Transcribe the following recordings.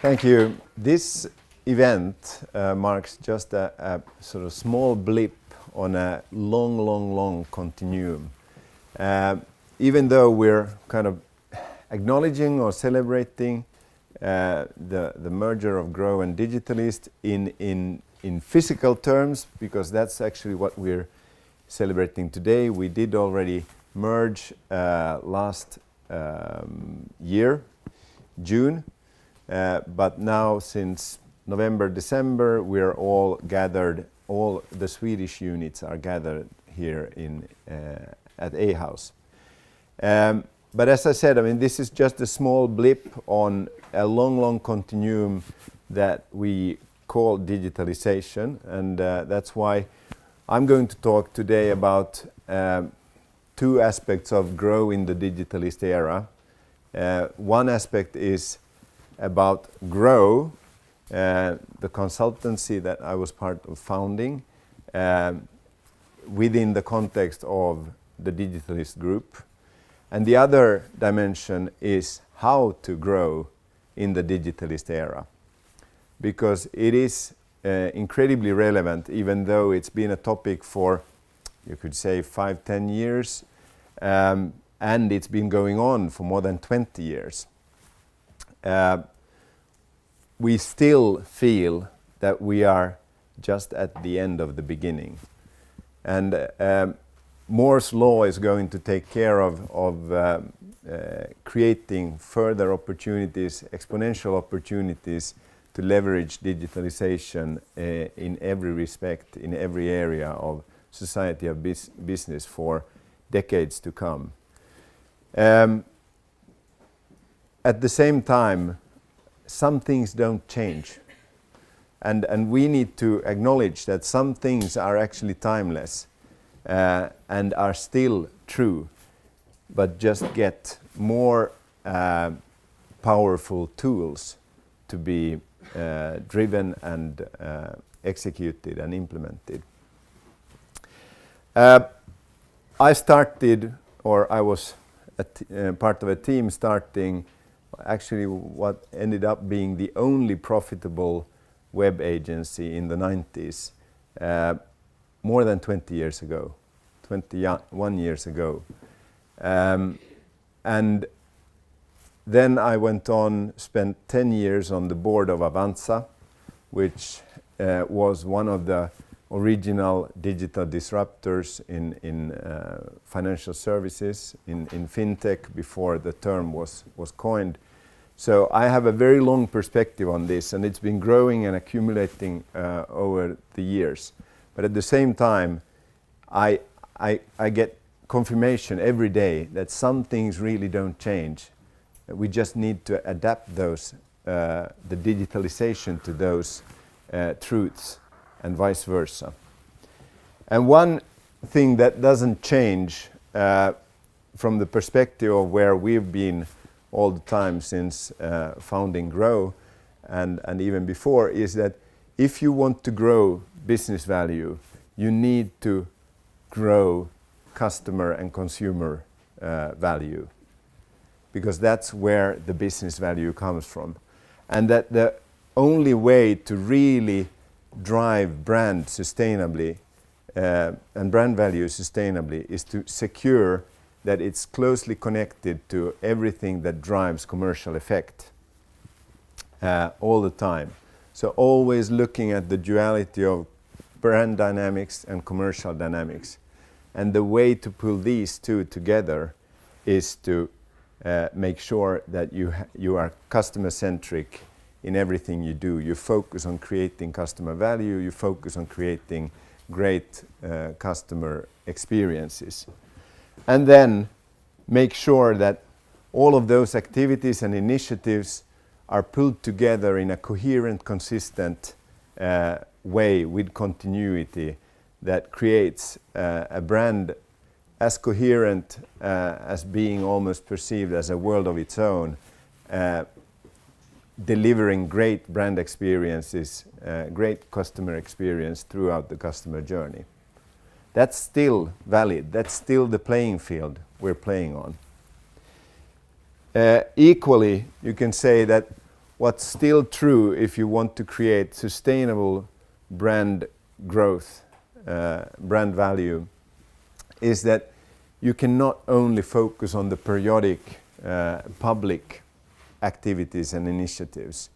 Thank you. This event marks just a sort of small blip on a long continuum. Even though we're kind of acknowledging or celebrating the merger of Grow and Digitalist in physical terms, because that's actually what we're celebrating today. We did already merge last year, June, but now since November, December, we're all gathered, all the Swedish units are gathered here at A House. But as I said, I mean, this is just a small blip on a long continuum that we call digitalization, and that's why I'm going to talk today about two aspects of Grow in the Digitalist era. One aspect is about Grow, the consultancy that I was part of founding within the context of the Digitalist Group. And the other dimension is how to grow in the Digitalist era, because it is incredibly relevant, even though it's been a topic for, you could say, 5-10 years, and it's been going on for more than 20 years. We still feel that we are just at the end of the beginning. And Moore's law is going to take care of creating further opportunities, exponential opportunities to leverage digitalization in every respect, in every area of society of business for decades to come. At the same time, some things don't change. And we need to acknowledge that some things are actually timeless and are still true, but just get more powerful tools to be driven and executed and implemented. I started, or I was part of a team starting actually what ended up being the only profitable web agency in the 90s, more than 20 years ago, 21 years ago. And then I went on, spent 10 years on the board of Avanza, which was one of the original digital disruptors in financial services, in fintech, before the term was coined. So I have a very long perspective on this, and it's been growing and accumulating over the years. But at the same time, I get confirmation every day that some things really don't change. We just need to adapt those, the digitalization to those truths, and vice versa. And one thing that doesn't change from the perspective of where we've been all the time since founding Grow and even before, is that if you want to grow business value, you need to grow customer and consumer value, because that's where the business value comes from. And that the only way to really drive brand sustainably and brand value sustainably is to secure that it's closely connected to everything that drives commercial effect all the time. So always looking at the duality of brand dynamics and commercial dynamics. And the way to pull these two together is to make sure that you are customer-centric in everything you do. You focus on creating customer value, you focus on creating great customer experiences. And then make sure that all of those activities and initiatives are pulled together in a coherent, consistent way with continuity that creates a brand as coherent as being almost perceived as a world of its own, delivering great brand experiences, great customer experience throughout the customer journey. That's still valid. That's still the playing field we're playing on. Equally, you can say that what's still true if you want to create sustainable brand growth, brand value, is that you cannot only focus on the periodic public activities and initiatives.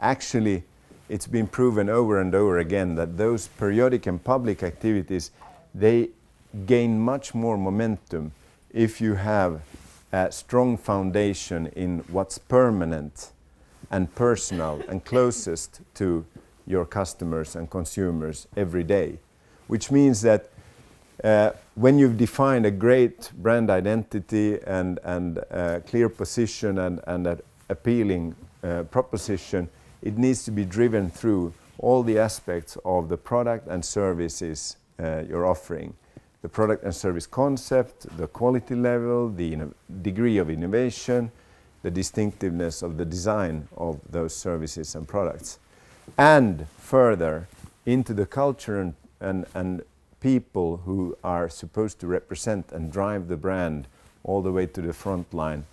Actually, it's been proven over and over again that those periodic and public activities, they gain much more momentum if you have a strong foundation in what's permanent and personal and closest to your customers and consumers every day. Which means that when you've defined a great brand identity and a clear position and an appealing proposition, it needs to be driven through all the aspects of the product and services you're offering. The product and service concept, the quality level, the degree of innovation, the distinctiveness of the design of those services and products. And further, into the culture and people who are supposed to represent and drive the brand all the way to the front line,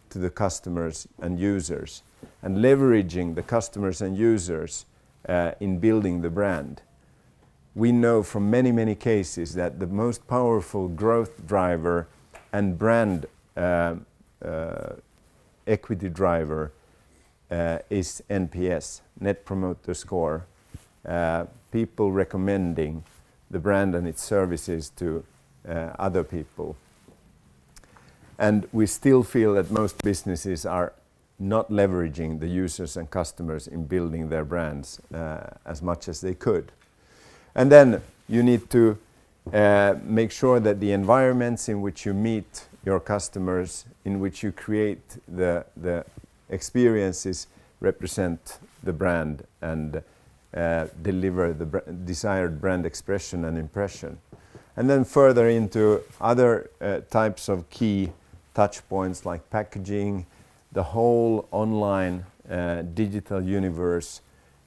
to the customers and users, and leveraging the customers and users in building the brand. We know from many, many cases that the most powerful growth driver and brand equity driver is NPS, Net Promoter Score, people recommending the brand and its services to other people. And we still feel that most businesses are not leveraging the users and customers in building their brands as much as they could. And then you need to make sure that the environments in which you meet your customers, in which you create the experiences, represent the brand and deliver the desired brand expression and impression. And then further into other types of key touch points like packaging, the whole online digital universe,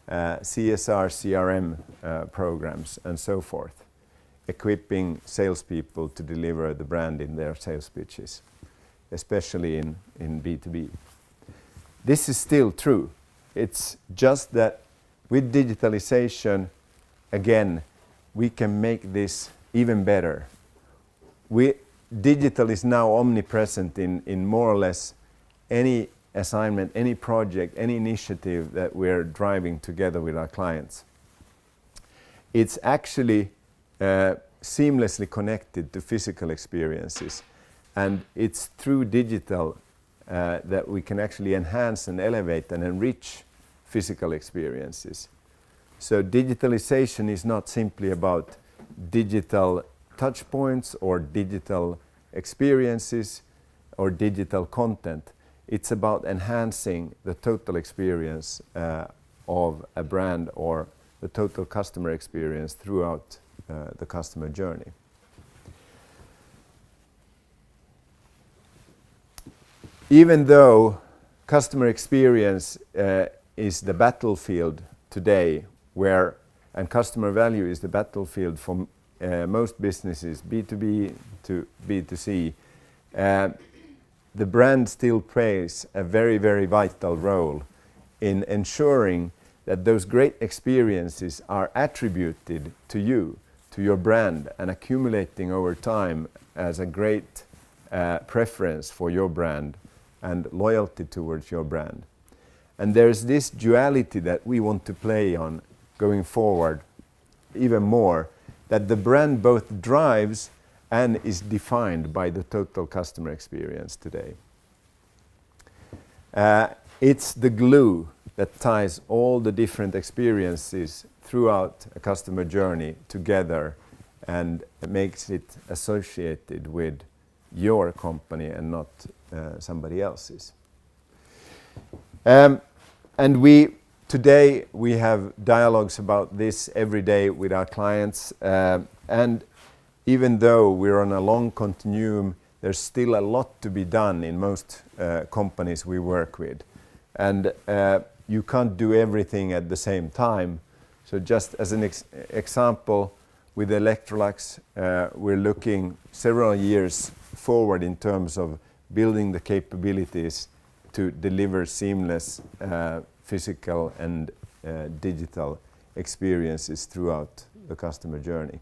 CSR, CRM programs, and so forth, equipping salespeople to deliver the brand in their sales pitches, especially in B2B. This is still true. It's just that with digitalization, again, we can make this even better. Digital is now omnipresent in more or less any assignment, any project, any initiative that we're driving together with our clients. It's actually seamlessly connected to physical experiences, and it's through digital that we can actually enhance and elevate and enrich physical experiences. So digitalization is not simply about digital touch points or digital experiences or digital content. It's about enhancing the total experience of a brand or the total customer experience throughout the customer journey. Even though customer experience is the battlefield today, and customer value is the battlefield for most businesses, B2B to B2C, the brand still plays a very, very vital role in ensuring that those great experiences are attributed to you, to your brand, and accumulating over time as a great preference for your brand and loyalty towards your brand. And there's this duality that we want to play on going forward even more, that the brand both drives and is defined by the total customer experience today. It's the glue that ties all the different experiences throughout a customer journey together and makes it associated with your company and not somebody else's. And today we have dialogues about this every day with our clients, and even though we're on a long continuum, there's still a lot to be done in most companies we work with. And you can't do everything at the same time. So just as an example, with Electrolux, we're looking several years forward in terms of building the capabilities to deliver seamless physical and digital experiences throughout the customer journey.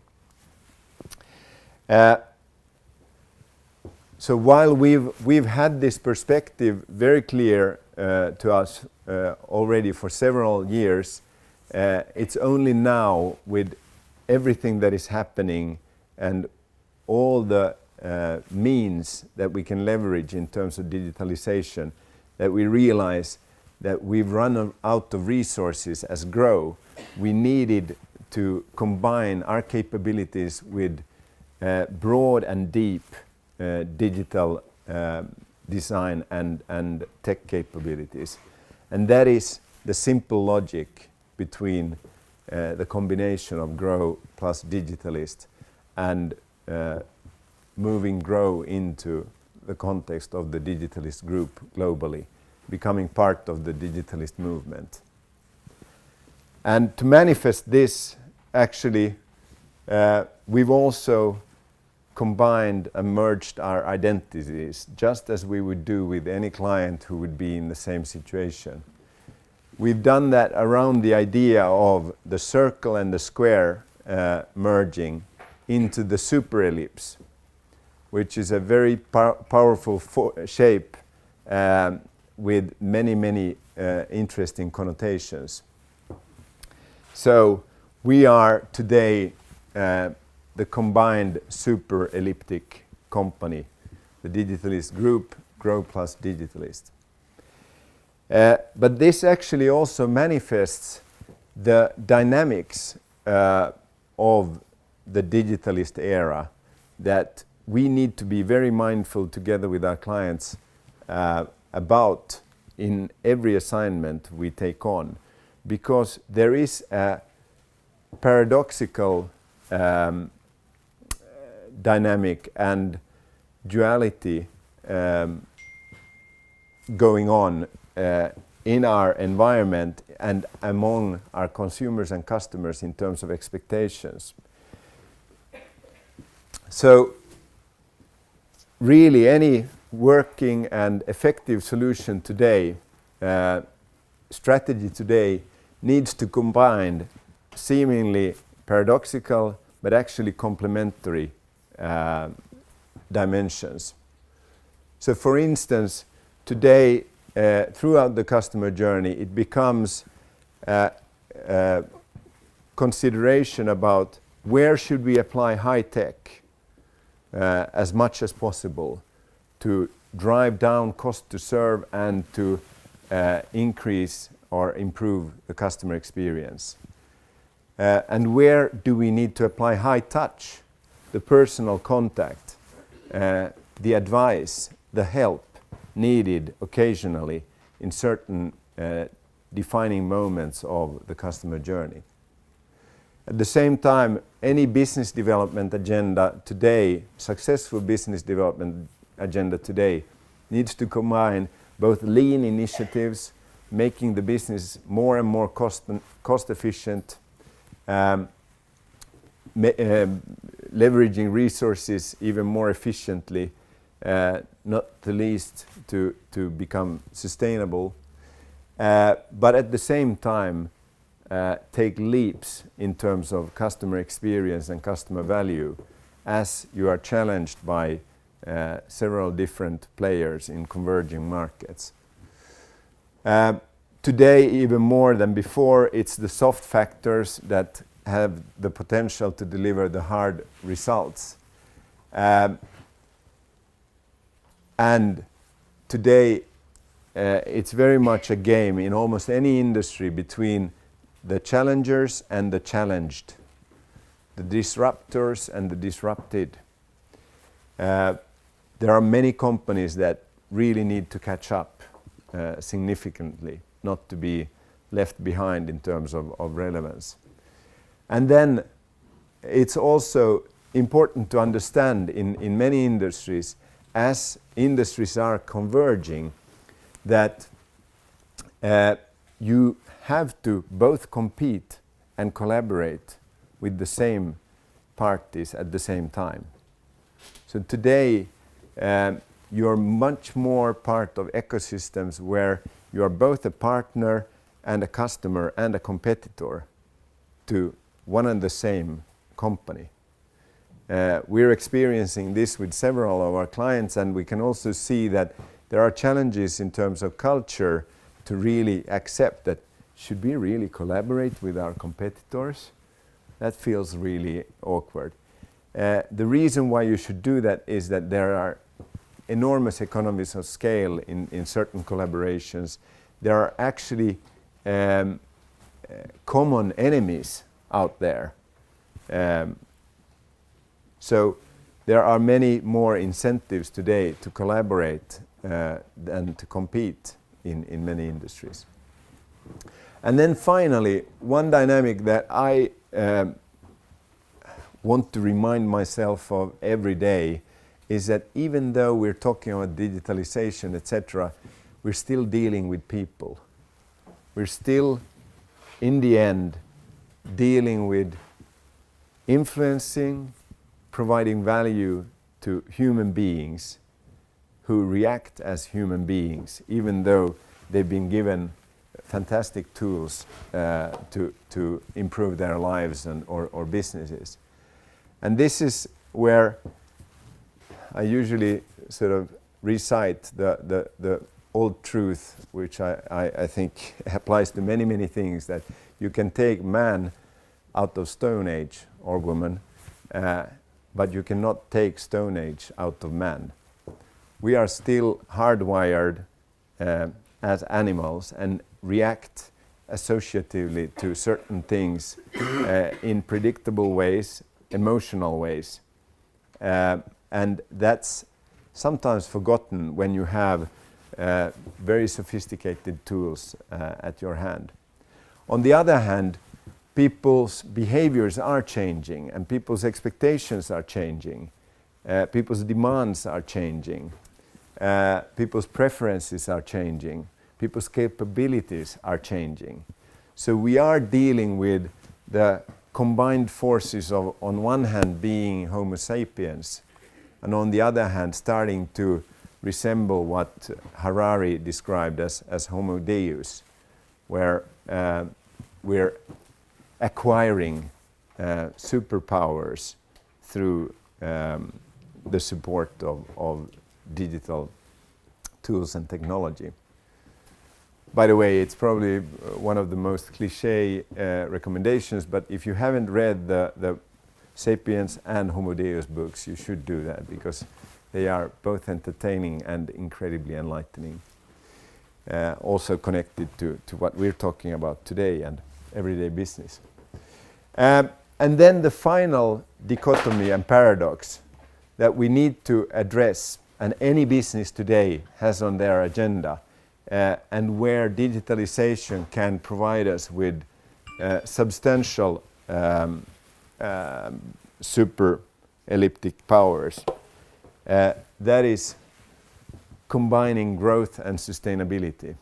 So while we've had this perspective very clear to us already for several years, it's only now, with everything that is happening and all the means that we can leverage in terms of digitalization, that we realize that we've run out of resources as Grow. We needed to combine our capabilities with broad and deep digital design and tech capabilities. And that is the simple logic between the combination of Grow plus Digitalist and moving Grow into the context of the Digitalist group globally, becoming part of the Digitalist movement. And to manifest this, actually, we've also combined and merged our identities, just as we would do with any client who would be in the same situation. We've done that around the idea of the circle and the square merging into the super ellipse, which is a very powerful shape with many interesting connotations. So we are today the combined super elliptic company, the Digitalist Group, Grow plus Digitalist. But this actually also manifests the dynamics of the Digitalist era that we need to be very mindful together with our clients about in every assignment we take on, because there is a paradoxical dynamic and duality going on in our environment and among our consumers and customers in terms of expectations. So really any working and effective solution today, strategy today, needs to combine seemingly paradoxical but actually complementary dimensions. So for instance, today throughout the customer journey it becomes consideration about where should we apply high tech as much as possible to drive down cost to serve and to increase or improve the customer experience. And where do we need to apply high touch, the personal contact, the advice, the help needed occasionally in certain defining moments of the customer journey. At the same time, any business development agenda today, successful business development agenda today, needs to combine both lean initiatives, making the business more and more cost efficient, leveraging resources even more efficiently, not the least to become sustainable, but at the same time take leaps in terms of customer experience and customer value as you are challenged by several different players in converging markets. Today, even more than before, it's the soft factors that have the potential to deliver the hard results. And today, it's very much a game in almost any industry between the challengers and the challenged, the disruptors and the disrupted. There are many companies that really need to catch up significantly, not to be left behind in terms of relevance. And then it's also important to understand in many industries, as industries are converging, that you have to both compete and collaborate with the same parties at the same time. So today you're much more part of ecosystems where you are both a partner and a customer and a competitor to one and the same company. We're experiencing this with several of our clients, and we can also see that there are challenges in terms of culture to really accept that should we really collaborate with our competitors? That feels really awkward. The reason why you should do that is that there are enormous economies of scale in certain collaborations. There are actually common enemies out there. So there are many more incentives today to collaborate than to compete in many industries. And then finally, one dynamic that I want to remind myself of every day is that even though we're talking about digitalization, etc., we're still dealing with people. We're still, in the end, dealing with influencing, providing value to human beings who react as human beings, even though they've been given fantastic tools to improve their lives or businesses. And this is where I usually sort of recite the old truth, which I think applies to many, many things, that you can take man out of Stone Age, or woman, but you cannot take Stone Age out of man. We are still hardwired as animals and react associatively to certain things in predictable ways, emotional ways. And that's sometimes forgotten when you have very sophisticated tools at your hand. On the other hand, people's behaviors are changing and people's expectations are changing. People's demands are changing. People's preferences are changing. People's capabilities are changing. So we are dealing with the combined forces of, on one hand, being Homo sapiens, and on the other hand, starting to resemble what Harari described as Homo Deus, where we're acquiring superpowers through the support of digital tools and technology. By the way, it's probably one of the most cliche recommendations, but if you haven't read the Sapiens and Homo Deus books, you should do that, because they are both entertaining and incredibly enlightening. Also connected to what we're talking about today and everyday business. And then the final dichotomy and paradox that we need to address, and any business today has on their agenda, and where digitalization can provide us with substantial super elliptic powers. That is combining growth and sustainability.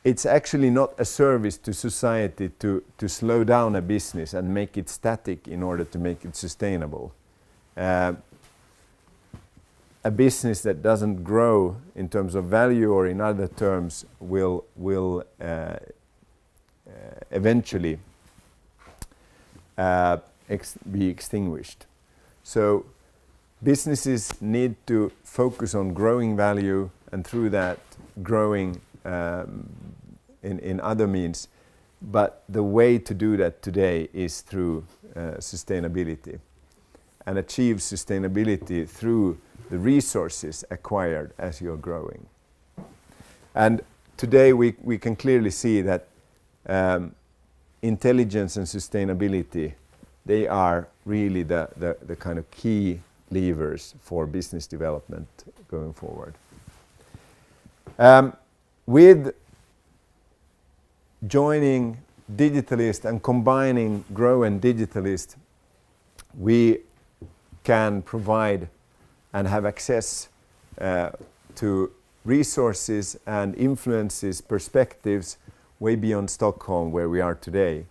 It's actually not a service to society to slow down a business and make it static in order to make it sustainable. A business that doesn't grow in terms of value or in other terms will eventually be extinguished. So businesses need to focus on growing value, and through that growing in other means. But the way to do that today is through sustainability, and achieve sustainability through the resources acquired as you're growing. And today we can clearly see that intelligence and sustainability, they are really the kind of key levers for business development going forward. With joining Digitalist and combining Grow and Digitalist, we can provide and have access to resources and influences, perspectives way beyond Stockholm, where we are today,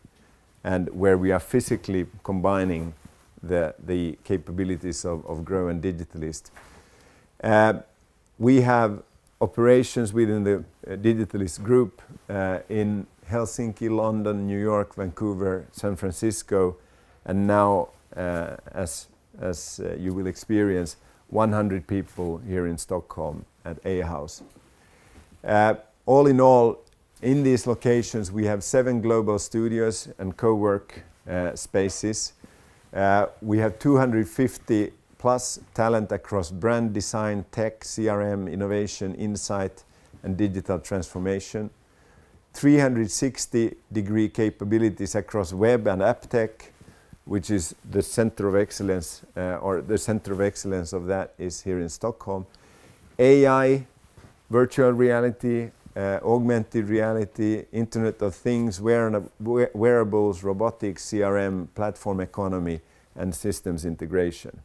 and where we are physically combining the capabilities of Grow and Digitalist. We have operations within the Digitalist Group in Helsinki, London, New York, Vancouver, San Francisco, and now, as you will experience, 100 people here in Stockholm at A House. All in all, in these locations, we have 7 global studios and co-work spaces. We have 250 plus talent across brand design, tech, CRM, innovation, insight, and digital transformation. 360-degree capabilities across web and app tech, which is the center of excellence, or the center of excellence of that is here in Stockholm. AI, virtual reality, augmented reality, Internet of Things, wearables, robotics, CRM, platform economy, and systems integration.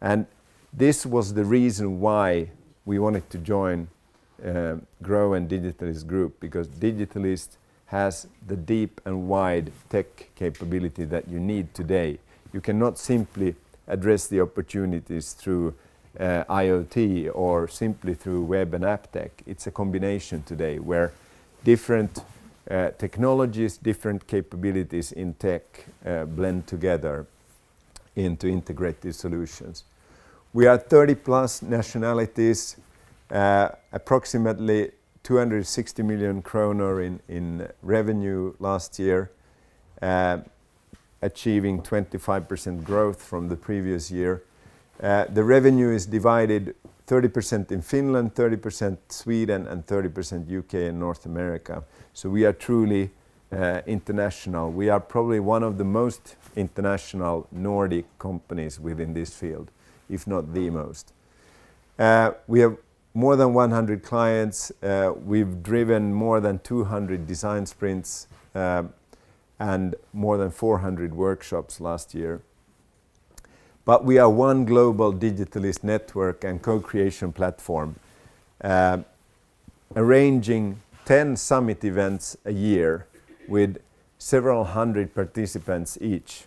And this was the reason why we wanted to join Grow and Digitalist Group, because Digitalist has the deep and wide tech capability that you need today. You cannot simply address the opportunities through IoT or simply through web and app tech. It's a combination today where different technologies, different capabilities in tech blend together into integrated solutions. We are 30 plus nationalities, approximately 260 million kronor in revenue last year, achieving 25% growth from the previous year. The revenue is divided 30% in Finland, 30% Sweden, and 30% UK and North America. So we are truly international. We are probably one of the most international Nordic companies within this field, if not the most. We have more than 100 clients. We've driven more than 200 design sprints and more than 400 workshops last year. But we are one global digitalist network and co-creation platform, arranging 10 summit events a year with several hundred participants each.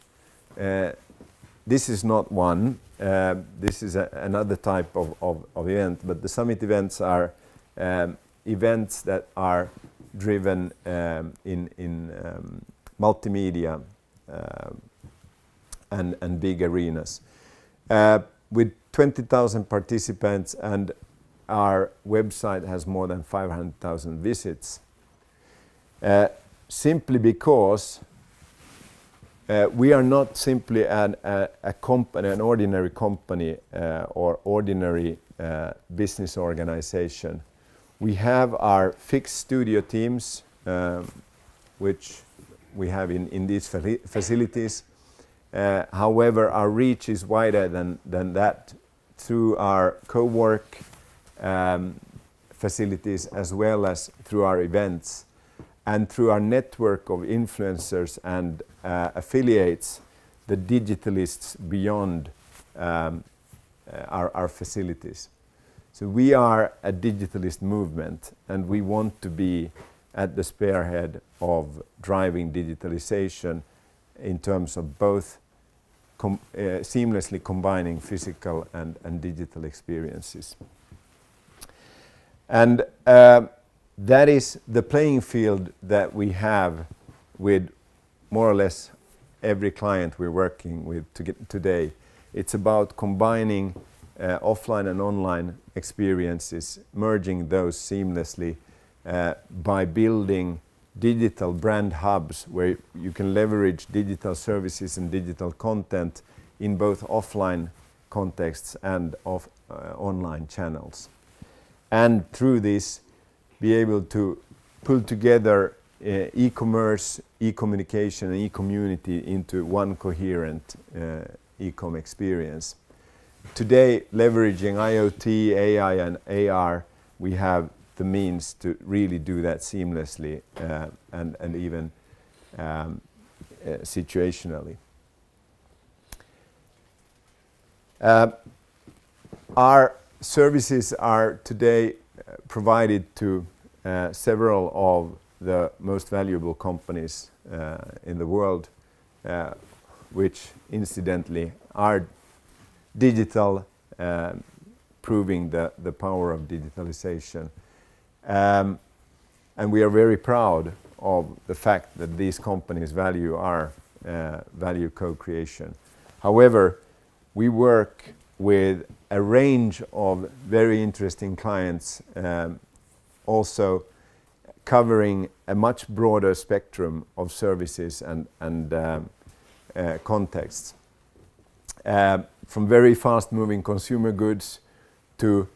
This is not one. This is another type of event, but the summit events are events that are driven in multimedia and big arenas. With 20,000 participants, and our website has more than 500,000 visits. Simply because we are not simply a company, an ordinary company or ordinary business organization. We have our fixed studio teams, which we have in these facilities. However, our reach is wider than that through our co-work facilities, as well as through our events and through our network of influencers and affiliates, the digitalists beyond our facilities. So we are a digitalist movement, and we want to be at the spearhead of driving digitalization in terms of both seamlessly combining physical and digital experiences. And that is the playing field that we have with more or less every client we're working with today. It's about combining offline and online experiences, merging those seamlessly by building digital brand hubs where you can leverage digital services and digital content in both offline contexts and online channels. And through this, be able to pull together e-commerce, e-communication, and e-community into one coherent e-com experience. Today, leveraging IoT, AI, and AR, we have the means to really do that seamlessly and even situationally. Our services are today provided to several of the most valuable companies in the world, which incidentally are digital proving the power of digitalization. And we are very proud of the fact that these companies value our value co-creation. However, we work with a range of very interesting clients, also covering a much broader spectrum of services and contexts. From very fast-moving consumer goods to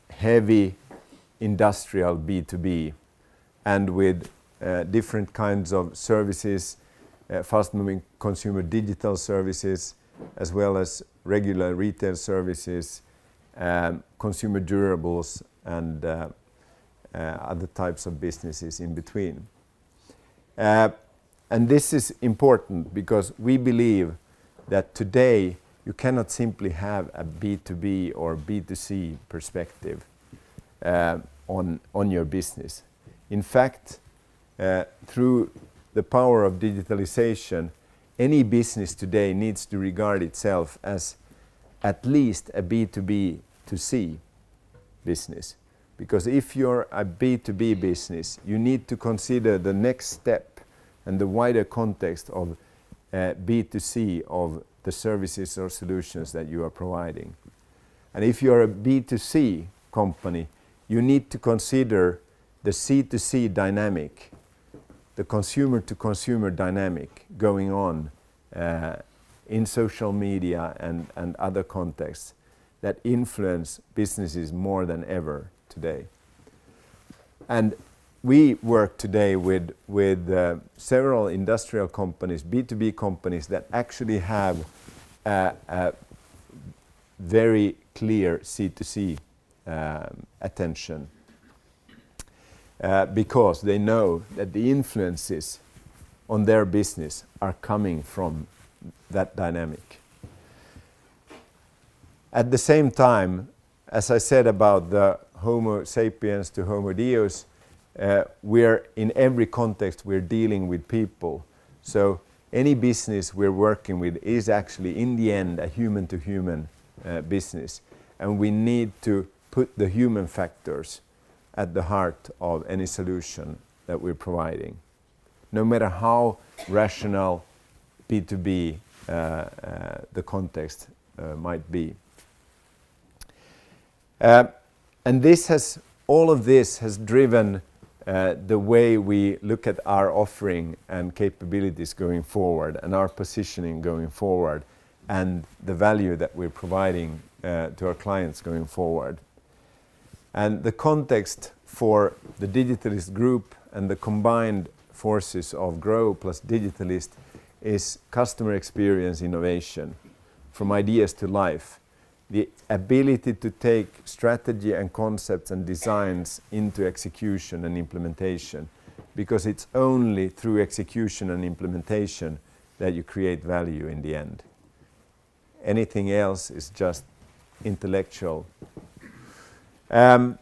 heavy industrial B2B, and with different kinds of services, fast-moving consumer digital services, as well as regular retail services, consumer durables, and other types of businesses in between. And this is important because we believe that today you cannot simply have a B2B or B2C perspective on your business. In fact, through the power of digitalization, any business today needs to regard itself as at least a B2B to C business. Because if you're a B2B business, you need to consider the next step and the wider context of B2C of the services or solutions that you are providing. And if you're a B2C company, you need to consider the C2C dynamic, the consumer-to-consumer dynamic going on in social media and other contexts that influence businesses more than ever today. And we work today with several industrial companies, B2B companies, that actually have a very clear C2C attention. Because they know that the influences on their business are coming from that dynamic. At the same time, as I said about the Homo sapiens to Homo Deus, we're in every context we're dealing with people. So any business we're working with is actually in the end a human-to-human business, and we need to put the human factors at the heart of any solution that we're providing, no matter how rational B2B the context might be. And all of this has driven the way we look at our offering and capabilities going forward, and our positioning going forward, and the value that we're providing to our clients going forward. And the context for the Digitalist Group and the combined forces of Grow plus Digitalist is customer experience innovation, from ideas to life. The ability to take strategy and concepts and designs into execution and implementation, because it's only through execution and implementation that you create value in the end. Anything else is just intellectual. And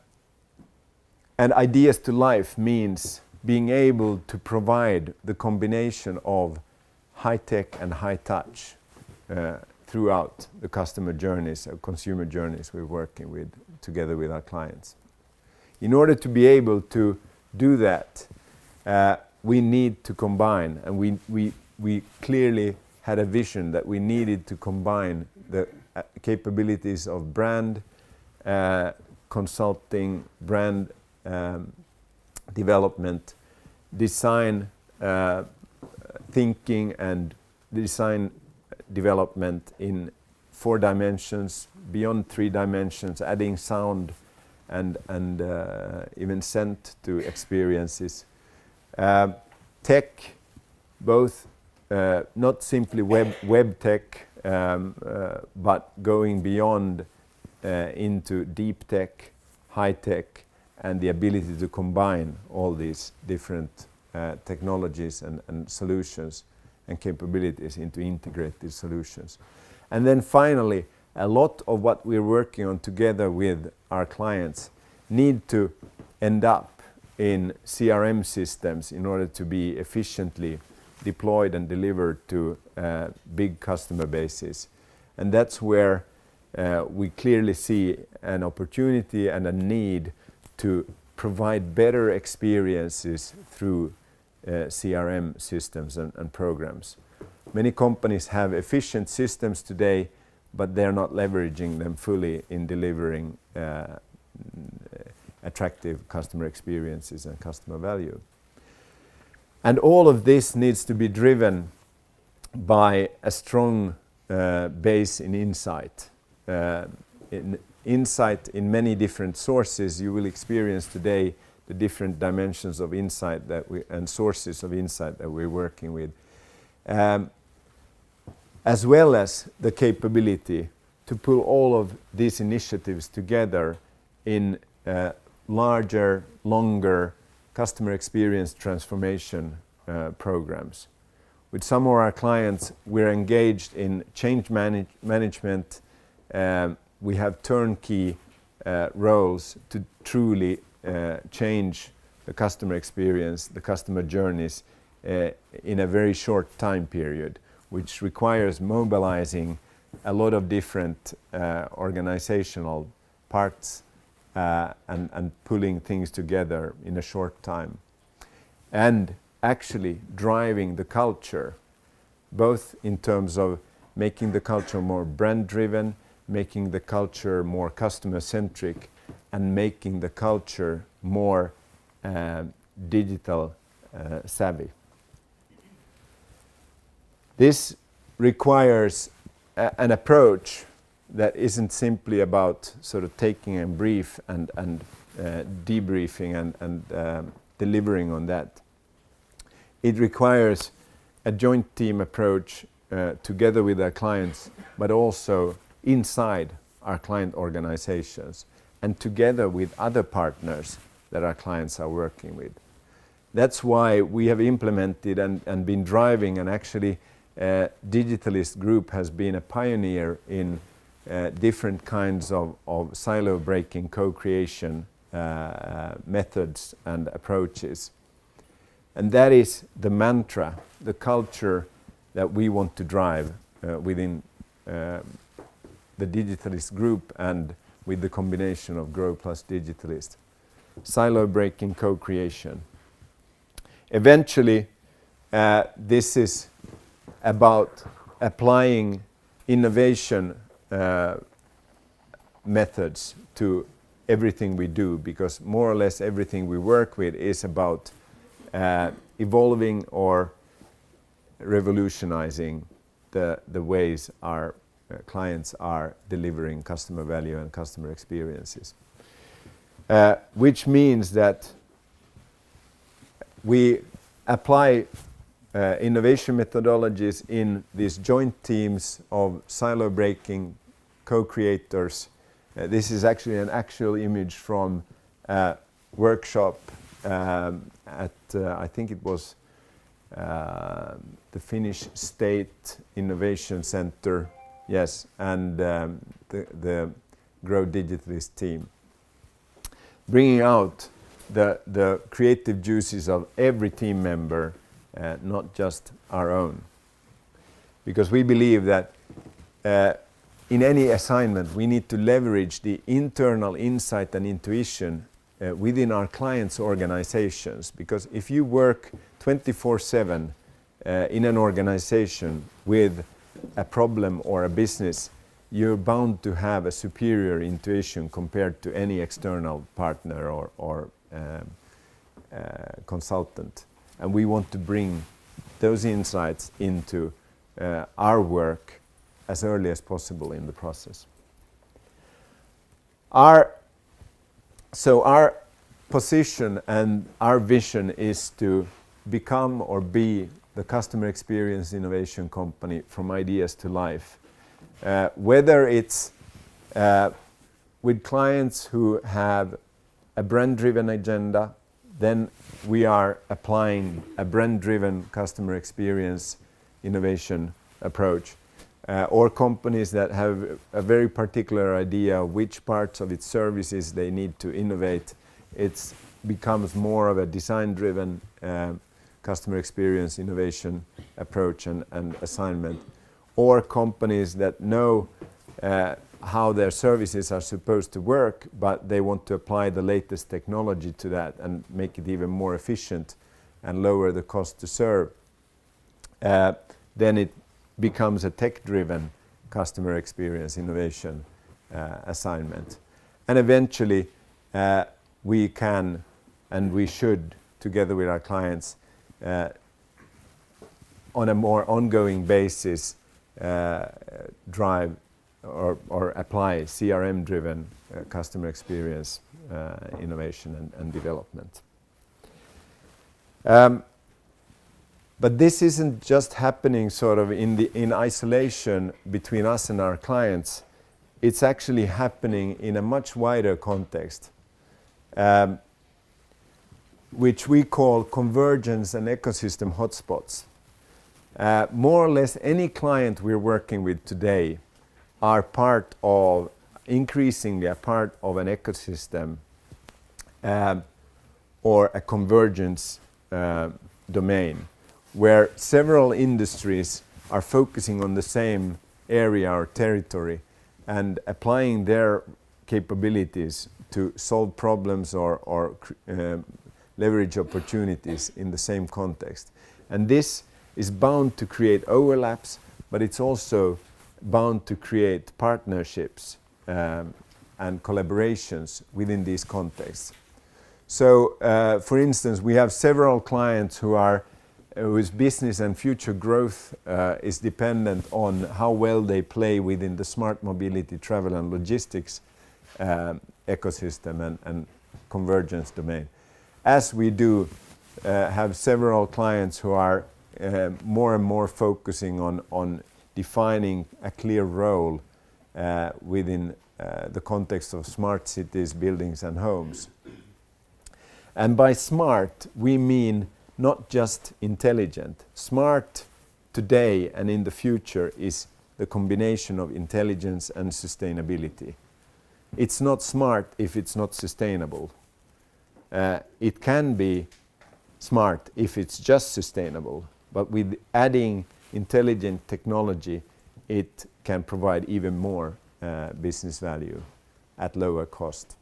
ideas to life means being able to provide the combination of high tech and high touch throughout the customer journeys or consumer journeys we're working with together with our clients. In order to be able to do that, we need to combine, and we clearly had a vision that we needed to combine the capabilities of brand consulting, brand development, design thinking, and design development in 4 dimensions, beyond 3 dimensions, adding sound and even scent to experiences. Tech, both not simply web tech, but going beyond into deep tech, high tech, and the ability to combine all these different technologies and solutions and capabilities into integrated solutions. And then finally, a lot of what we're working on together with our clients need to end up in CRM systems in order to be efficiently deployed and delivered to big customer bases. And that's where we clearly see an opportunity and a need to provide better experiences through CRM systems and programs. Many companies have efficient systems today, but they're not leveraging them fully in delivering attractive customer experiences and customer value. And all of this needs to be driven by a strong base in insight. Insight in many different sources. You will experience today the different dimensions of insight and sources of insight that we're working with, as well as the capability to pull all of these initiatives together in larger, longer customer experience transformation programs. With some of our clients, we're engaged in change management. We have turnkey roles to truly change the customer experience, the customer journeys in a very short time period, which requires mobilizing a lot of different organizational parts and pulling things together in a short time. And actually driving the culture, both in terms of making the culture more brand-driven, making the culture more customer-centric, and making the culture more digital savvy. This requires an approach that isn't simply about sort of taking a brief and debriefing and delivering on that. It requires a joint team approach together with our clients, but also inside our client organizations and together with other partners that our clients are working with. That's why we have implemented and been driving, and actually Digitalist Group has been a pioneer in different kinds of silo breaking co-creation methods and approaches. And that is the mantra, the culture that we want to drive within the Digitalist Group and with the combination of Grow plus Digitalist. Silo breaking co-creation. Eventually, this is about applying innovation methods to everything we do, because more or less everything we work with is about evolving or revolutionizing the ways our clients are delivering customer value and customer experiences. Which means that we apply innovation methodologies in these joint teams of silo breaking co-creators. This is actually an actual image from a workshop at I think it was the Finnish State Innovation Center, yes, and the Grow Digitalist team, bringing out the creative juices of every team member, not just our own. Because we believe that in any assignment we need to leverage the internal insight and intuition within our clients' organizations. Because if you work 24/7 in an organization with a problem or a business, you're bound to have a superior intuition compared to any external partner or consultant. And we want to bring those insights into our work as early as possible in the process. Our position and our vision is to become or be the customer experience innovation company from ideas to life. Whether it's with clients who have a brand-driven agenda, then we are applying a brand-driven customer experience innovation approach. Or companies that have a very particular idea of which parts of its services they need to innovate. It becomes more of a design-driven customer experience innovation approach and assignment. Or companies that know how their services are supposed to work, but they want to apply the latest technology to that and make it even more efficient and lower the cost to serve, then it becomes a tech-driven customer experience innovation assignment. And eventually, we can and we should, together with our clients, on a more ongoing basis, drive or apply CRM-driven customer experience innovation and development. But this isn't just happening sort of in isolation between us and our clients. It's actually happening in a much wider context, which we call convergence and ecosystem hotspots. More or less any client we're working with today are increasingly a part of an ecosystem or a convergence domain, where several industries are focusing on the same area or territory and applying their capabilities to solve problems or leverage opportunities in the same context. And this is bound to create overlaps, but it's also bound to create partnerships and collaborations within these contexts. So, for instance, we have several clients whose business and future growth is dependent on how well they play within the smart mobility, travel and logistics ecosystem and convergence domain. As we do have several clients who are more and more focusing on defining a clear role within the context of smart cities, buildings and homes. And by smart, we mean not just intelligent. Smart today and in the future is the combination of intelligence and sustainability. It's not smart if it's not sustainable. It can be smart if it's just sustainable, but with adding intelligent technology, it can provide even more business value at lower cost.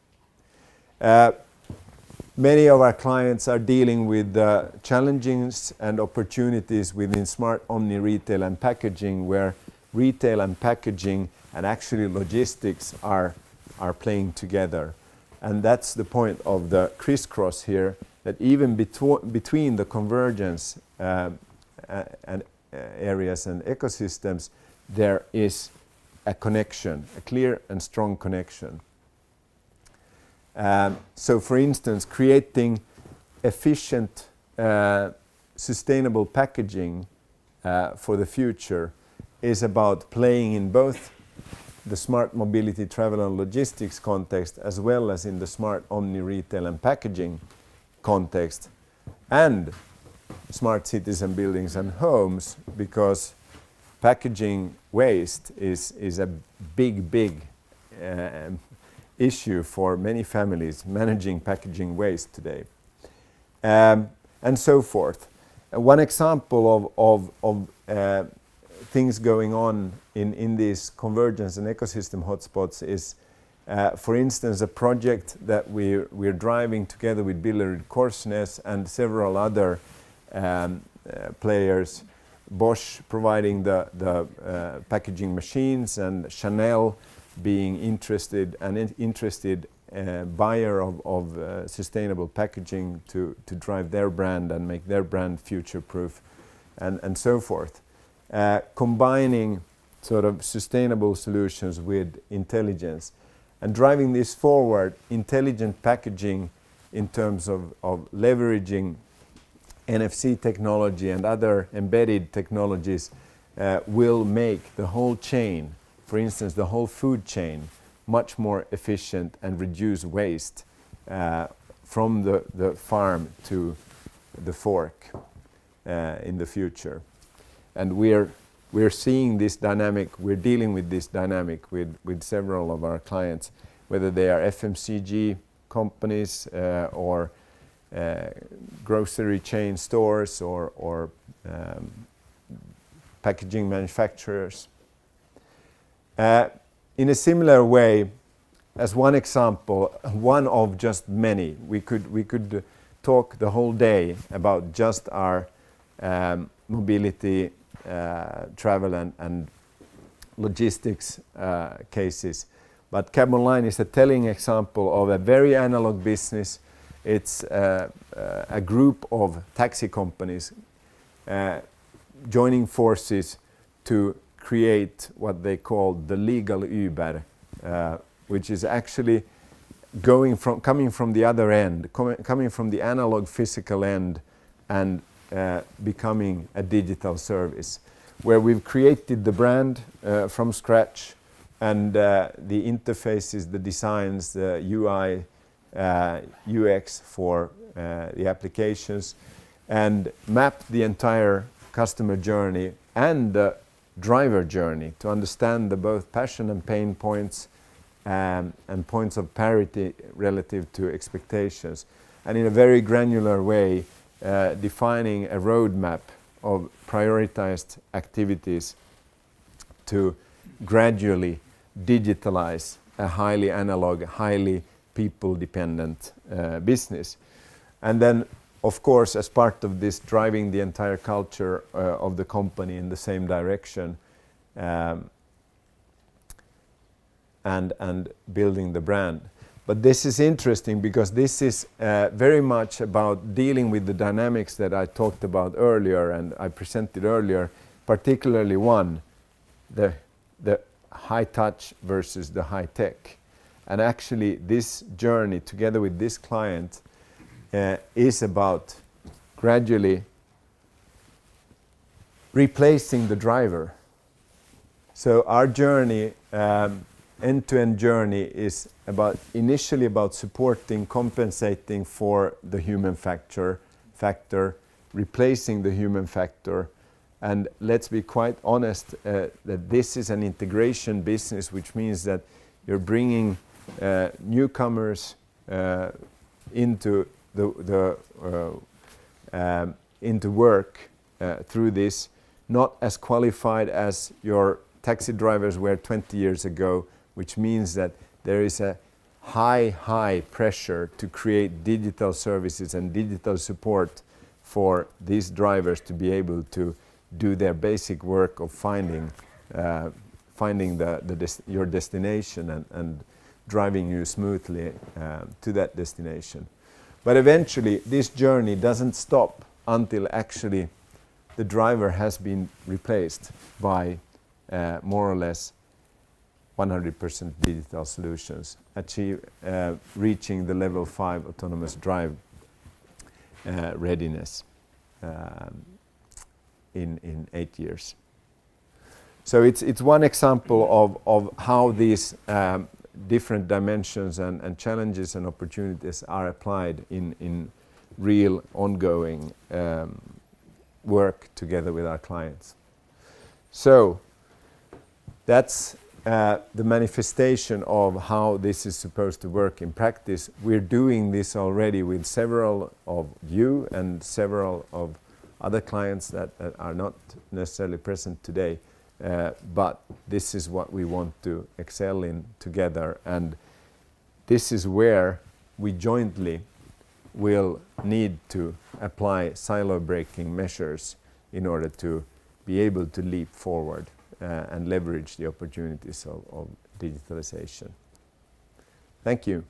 Many of our clients are dealing with challenges and opportunities within smart omni-retail and packaging, where retail and packaging and actually logistics are playing together. And that's the point of the crisscross here, that even between the convergence and areas and ecosystems, there is a connection, a clear and strong connection. So for instance, creating efficient, sustainable packaging for the future is about playing in both the smart mobility, travel and logistics context, as well as in the smart omni-retail and packaging context, and smart cities and buildings and homes, because packaging waste is a big issue for many families managing packaging waste today, and so forth. One example of things going on in these convergence and ecosystem hotspots is, for instance, a project that we're driving together with Billerud-Korsnäs and several other players. Bosch providing the packaging machines, and Chanel being interested buyer of sustainable packaging to drive their brand and make their brand future-proof, and so forth. Combining sort of sustainable solutions with intelligence and driving this forward. Intelligent packaging in terms of leveraging NFC technology and other embedded technologies will make the whole chain, for instance the whole food chain, much more efficient and reduce waste from the farm to the fork in the future. And we're seeing this dynamic, we're dealing with this dynamic with several of our clients, whether they are FMCG companies or grocery chain stores or packaging manufacturers. in a similar way, as one example, one of just many, we could talk the whole day about just our mobility, travel and logistics cases. But Cab Online is a telling example of a very analog business. It's a group of taxi companies joining forces to create what they call the legal Uber, which is actually coming from the other end, coming from the analog physical end and becoming a digital service, where we've created the brand from scratch, and the interfaces, the designs, the UI, UX for the applications, and mapped the entire customer journey and the driver journey to understand the both passion and pain points and points of parity relative to expectations, and in a very granular way defining a roadmap of prioritized activities to gradually digitalize a highly analog, highly people-dependent business. And then, of course, as part of this, driving the entire culture of the company in the same direction and building the brand. But this is interesting because this is very much about dealing with the dynamics that I talked about earlier and I presented earlier, particularly one, the high touch versus the high tech. And actually this journey together with this client is about gradually replacing the driver. So our journey, end-to-end journey, is initially about supporting, compensating for the human factor, replacing the human factor. And let's be quite honest that this is an integration business, which means that you're bringing newcomers into into work through this, not as qualified as your taxi drivers were 20 years ago, which means that there is a high pressure to create digital services and digital support for these drivers to be able to do their basic work of finding your destination and driving you smoothly to that destination. But eventually this journey doesn't stop until actually the driver has been replaced by more or less 100% digital solutions, reaching the level 5 autonomous drive readiness in 8 years. So it's one example of how these different dimensions and challenges and opportunities are applied in real ongoing work together with our clients. So that's the manifestation of how this is supposed to work in practice. We're doing this already with several of you and several of other clients that are not necessarily present today. But this is what we want to excel in together, and this is where we jointly will need to apply silo breaking measures in order to be able to leap forward and leverage the opportunities of digitalization. Thank you.